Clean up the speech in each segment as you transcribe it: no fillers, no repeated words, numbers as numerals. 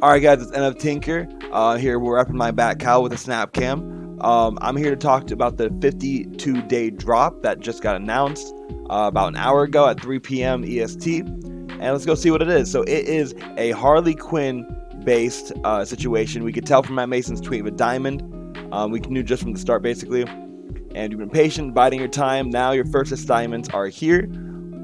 Alright guys, it's NF Tinker. Here we're repping my Batcowl with a snap cam. I'm here to talk about the 52-day drop that just got announced about an hour ago at 3 p.m. EST. And let's go see what it is. So it is a Harley Quinn based situation. We could tell from Matt Mason's tweet with Diamond. We knew just from the start basically. And you've been patient, biding your time. Now your first assignments are here.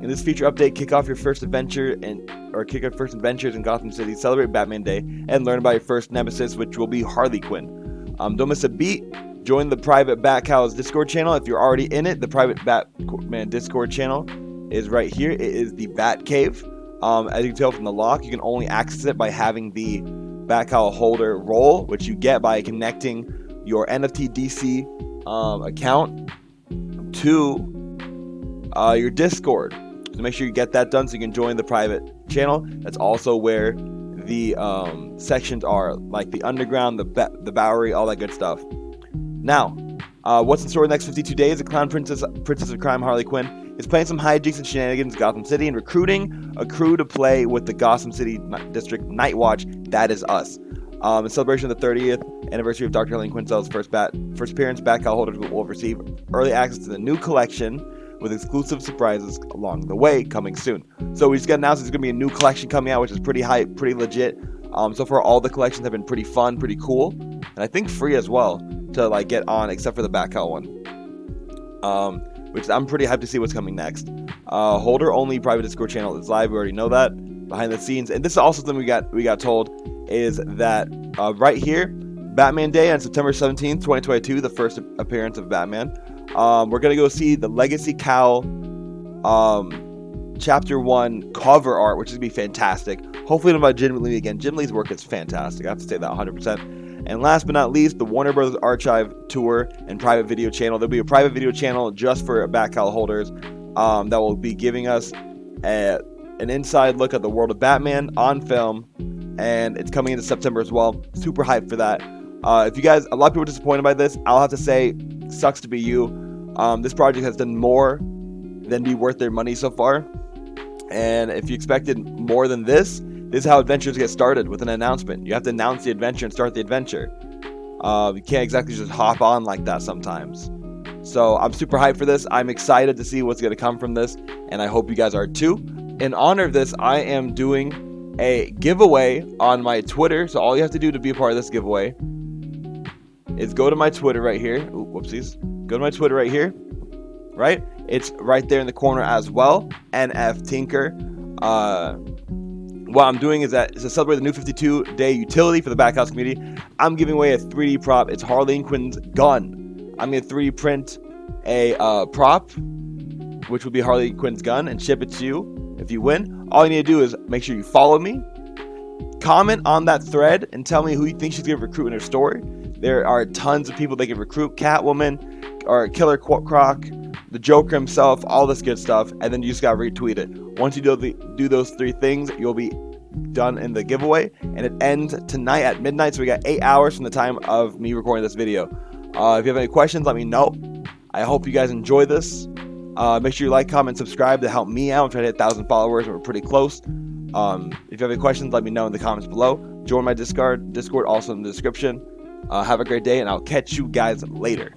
In this feature update, kick off your first adventures in Gotham City, celebrate Batman Day, and learn about your first nemesis, which will be Harley Quinn. Don't miss a beat. Join the private Batcowl's Discord channel. If you're already in it, the private Batman Discord channel is right here. It is the Bat Cave. As you can tell from the lock, you can only access it by having the Batcowl holder role, which you get by connecting your NFT DC account to your Discord. So make sure you get that done so you can join the private channel. That's also where the sections are, like the underground, the Bowery, all that good stuff. Now, what's in store the next 52 days? The Clown Princess of Crime Harley Quinn is playing some hijinks and shenanigans in Gotham City and recruiting a crew to play with the Gotham City District Night Watch. That is us. In celebration of the 30th anniversary of Dr. Harley Quinn's first appearance, Batcowl holders will receive early access to the new collection with exclusive surprises along the way coming soon. So we just got announced there's going to be a new collection coming out, which is pretty hype, pretty legit. So far all the collections have been pretty fun, pretty cool, and I think free as well to like get on, except for the Batcowl one, which I'm pretty hyped to see what's coming next. Holder only private Discord channel is live. We already know that behind the scenes, and this is also something we got told is that right here, Batman Day on September 17th, 2022, the first appearance of Batman. We're gonna go see the Legacy Cowl Chapter 1 cover art, which is gonna be fantastic. Hopefully done by Jim Lee again. Jim Lee's work is fantastic. I have to say that 100%. And last but not least, the Warner Brothers Archive tour and private video channel. There'll be a private video channel just for Batcowl holders that will be giving us an inside look at the world of Batman on film, and it's coming into September as well. Super hyped for that. If you guys, a lot of people are disappointed by this. I'll have to say, sucks to be you. This project has done more than be worth their money so far. And if you expected more than this is how adventures get started, with an announcement. You have to announce the adventure and start the adventure. You can't exactly just hop on like that sometimes. So I'm super hyped for this. I'm excited to see what's going to come from this, and I hope you guys are too. In honor of this, I am doing a giveaway on my Twitter. So all you have to do to be a part of this giveaway is go to my Twitter right here. Ooh, whoopsies. Go to my Twitter right here. Right? It's right there in the corner as well. NF Tinker. What I'm doing is that to celebrate the new 52-day utility for the Batcowls community, I'm giving away a 3D prop. It's Harley Quinn's gun. I'm going to 3D print a prop, which will be Harley Quinn's gun, and ship it to you if you win. All you need to do is make sure you follow me, comment on that thread, and tell me who you think she's going to recruit in her story. There are tons of people they can recruit. Catwoman, or Killer Croc, the Joker himself, all this good stuff. And then you just got to retweet it. Once you do those three things, you'll be done in the giveaway. And it ends tonight at midnight. So we got 8 hours from the time of me recording this video. If you have any questions, let me know. I hope you guys enjoy this. Make sure you like, comment, subscribe to help me out. I'm trying to hit 1,000 followers. We're pretty close. If you have any questions, let me know in the comments below. Join my Discord also in the description. Have a great day, and I'll catch you guys later.